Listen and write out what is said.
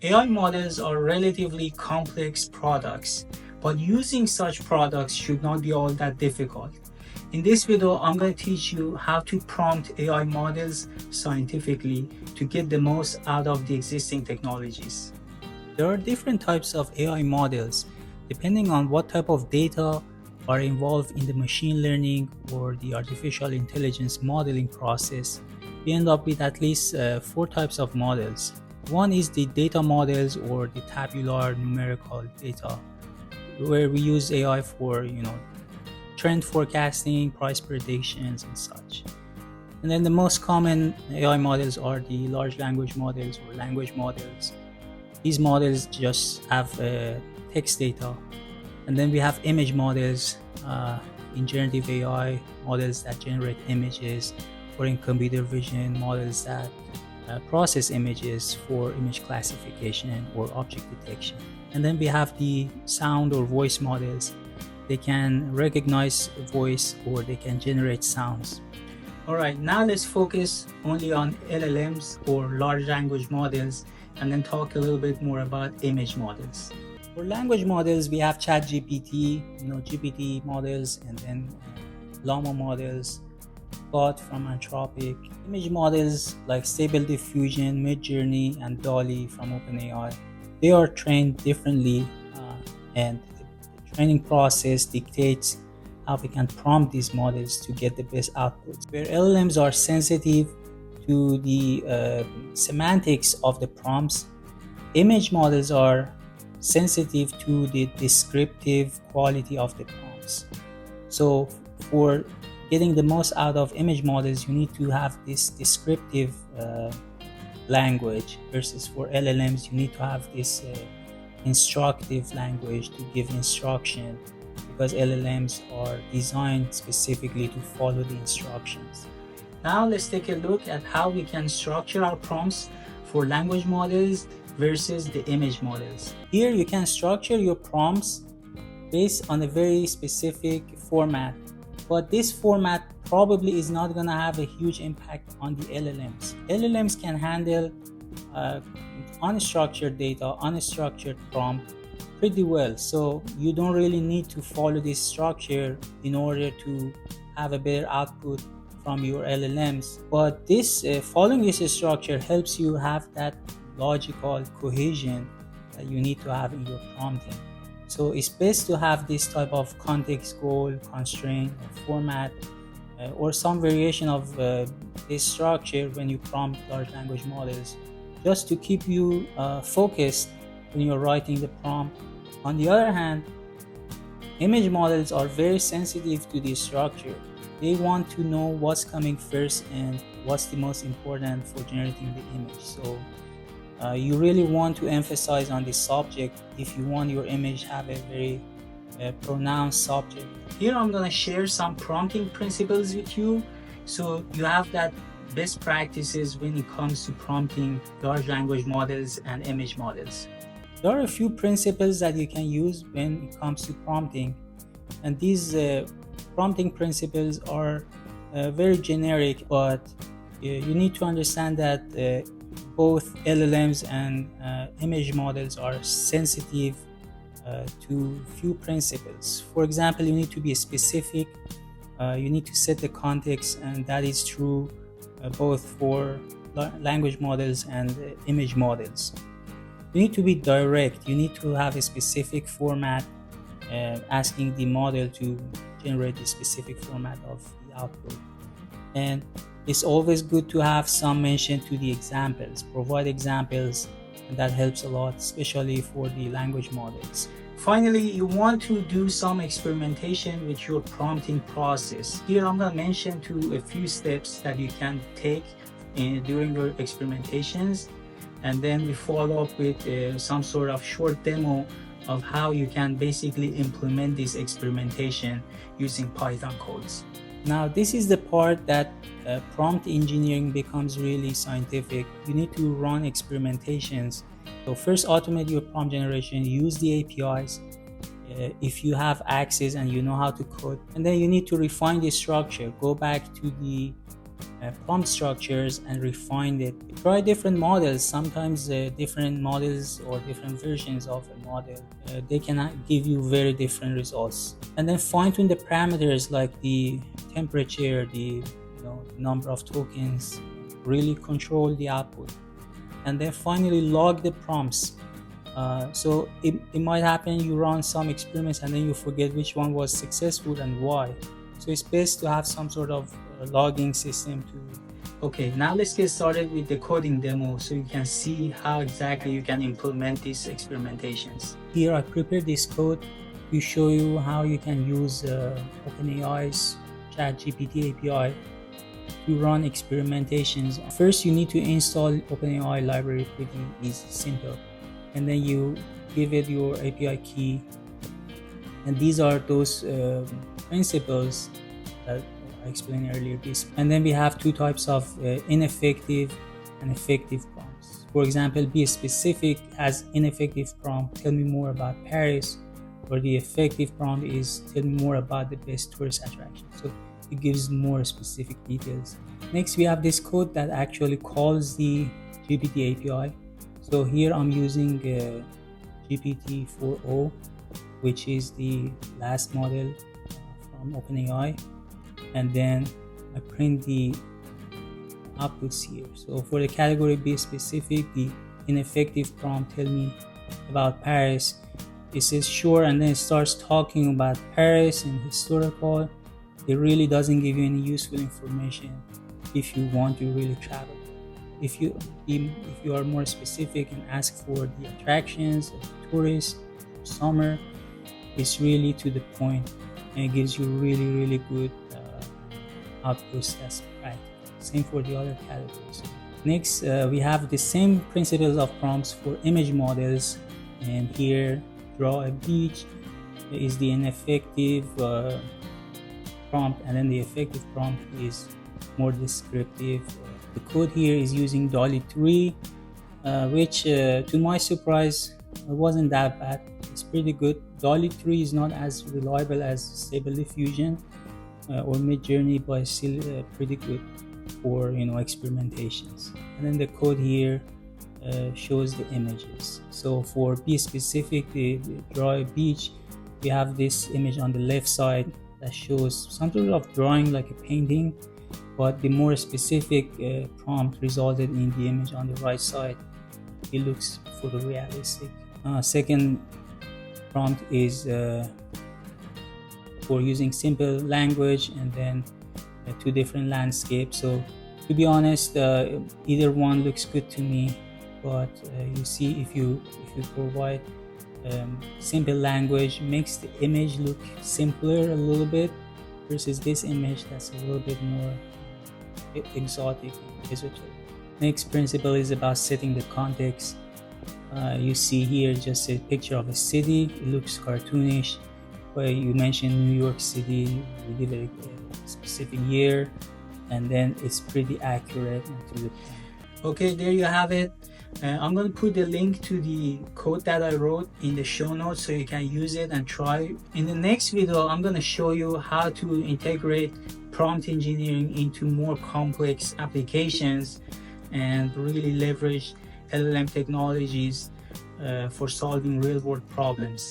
AI models are relatively complex products, but using such products should not be all that difficult. In this video, I'm going to teach you how to prompt AI models scientifically to get the most out of the existing technologies. There are different types of AI models depending on what type of data are involved in the machine learning or the artificial intelligence modeling process. We end up with at least four types of models. One is the data models or the tabular numerical data, where we use AI for trend forecasting, price predictions, and such. And then the most common AI models are the large language models or language models. These models just have text data. And then we have image models in generative AI, models that generate images, or in computer vision, models that process images for image classification or object detection. And then we have the sound or voice models. They can recognize voice or they can generate sounds. Alright, now let's focus only on LLMs or large language models and then talk a little bit more about image models. For language models, we have chatgpt, GPT models, and then llama models, Bot from Anthropic. Image models like Stable Diffusion, Midjourney, and DALL-E from OpenAI. They are trained differently, and the training process dictates how we can prompt these models to get the best outputs. Where LLMs are sensitive to the semantics of the prompts, image models are sensitive to the descriptive quality of the prompts. So for getting the most out of image models, you need to have this descriptive language, versus for LLMs, you need to have this instructive language to give instruction, because LLMs are designed specifically to follow the instructions. Now let's take a look at how we can structure our prompts for language models versus the image models. Here you can structure your prompts based on a very specific format, but this format probably is not going to have a huge impact on the LLMs. LLMs can handle unstructured data, unstructured prompt pretty well, so you don't really need to follow this structure in order to have a better output from your LLMs. But this following this structure helps you have that logical cohesion that you need to have in your prompting. So it's best to have this type of context goal, constraint, or format, or some variation of this structure when you prompt large language models, just to keep you focused when you're writing the prompt. On the other hand, image models are very sensitive to this structure. They want to know what's coming first and what's the most important for generating the image. So you really want to emphasize on this subject if you want your image have a very pronounced subject. Here I'm going to share some prompting principles with you, so you have that best practices when it comes to prompting large language models and image models. There are a few principles that you can use when it comes to prompting, and these prompting principles are very generic, but you need to understand that both LLMs and image models are sensitive to few principles. For example, you need to be specific, you need to set the context, and that is true both for language models and image models. You need to be direct, you need to have a specific format, asking the model to generate a specific format of the output. And it's always good to have some mention to the examples, provide examples, and that helps a lot, especially for the language models. Finally, you want to do some experimentation with your prompting process. Here I'm going to mention a few steps that you can take during your experimentations, and then we follow up with some sort of short demo of how you can basically implement this experimentation using Python codes. Now this is the part that prompt engineering becomes really scientific. You need to run experimentations. So first, automate your prompt generation, use the APIs if you have access and you know how to code, and then you need to refine the structure. Go back to the prompt structures and refined it. Try different models. Sometimes different models or different versions of a model, they can give you very different results. And then fine tune the parameters like the temperature, the number of tokens, really control the output. And then finally log the prompts. So it might happen you run some experiments and then you forget which one was successful and why. So it's best to have some sort of logging system to. Okay, now let's get started with the coding demo so you can see how exactly you can implement these experimentations. Here I prepared this code to show you how you can use OpenAI's chatgpt API to run experimentations. First, you need to install OpenAI library. Pretty easy, simple. And then you give it your API key. And these are those principles that I explained earlier. And then we have two types of ineffective and effective prompts. For example, be specific as ineffective prompt, tell me more about Paris, or the effective prompt is tell me more about the best tourist attraction. So it gives more specific details. Next, we have this code that actually calls the GPT API. So here I'm using GPT-4o, which is the last model from OpenAI. And then I print the outputs here. So for the category be specific, the ineffective prompt tell me about Paris. It says sure, and then it starts talking about Paris and historical. It really doesn't give you any useful information if you want to really travel. If you are more specific and ask for the attractions, tourists, summer, it's really to the point and it gives you really good outputs that's practical. Same for the other categories. Next, we have the same principles of prompts for image models, and here draw a beach is the ineffective prompt, and then the effective prompt is more descriptive. The code here is using DALL-E 3, which to my surprise wasn't that bad. It's pretty good. DALL-E 3 is not as reliable as Stable Diffusion or Midjourney, but it's still pretty good for experimentations. And then the code here shows the images. So for be specific, the draw a beach, we have this image on the left side that shows some sort of drawing like a painting, but the more specific prompt resulted in the image on the right side. It looks photorealistic. Second prompt is for using simple language, and then two different landscapes. So to be honest, either one looks good to me, but you see if you provide simple language, makes the image look simpler a little bit versus this image that's a little bit more exotic and esoteric. Next principle is about setting the context. You see here just a picture of a city. It looks cartoonish, but you mentioned New York City, you give it a specific year, and then it's pretty accurate and to the point. Okay, there you have it. I'm going to put the link to the code that I wrote in the show notes so you can use it and try. In the next video, I'm going to show you how to integrate prompt engineering into more complex applications and really leverage LLM technologies for solving real-world problems.